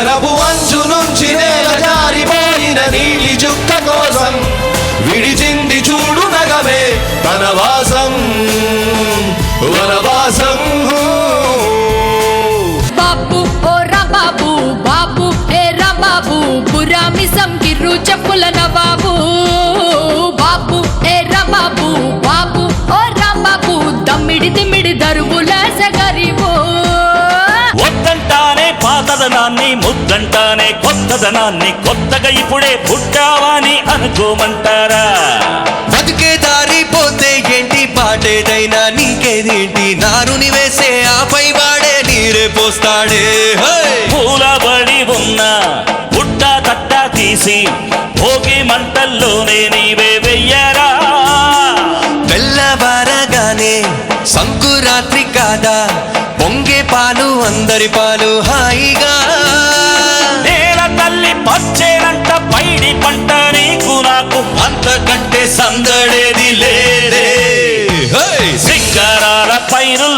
గగనపు అంచు నుంచి నేల జారిపోయిన నీలి చుక్క కోసం విడిచింది చూడు నగమే వనవాసం వనవాసం. బాబు ఓ రాంబాబు బాబు ఏ రాంబాబు పురామిసం కిర్రు చెప్పుల నవాబు బాబు ఏ రాంబాబు బాబు ఓ రాంబాబు దమ్మిడి తిమ్మిడి దరువుల సగరివో. వద్దంటానే పాతదనాన్ని ముద్దంటానే కొత్తదనాన్ని కొత్తగా ఇప్పుడే పుట్టావని అనుకోమంటారా? బతుకే దారి పోతే ఏంటి పాటేదైనా నీకేదేంటి నారుని వేసే ఆపై వాడే నీరే పోస్తాడే. పూలబడి ఉన్న పుట్ట తట్ట తీసి భోగి మంటల్లోనే నీవే వెయ్యరా. తెల్లవారగానే సంకురాత్రి కాదా పొంగే పాలు అందరి పాలు హాయిగా. నేల తల్లి పచ్చేనంట పైడి పంట నీకు నాకు అంతకంటే సందడేది లేదే. సింగారాల పైరు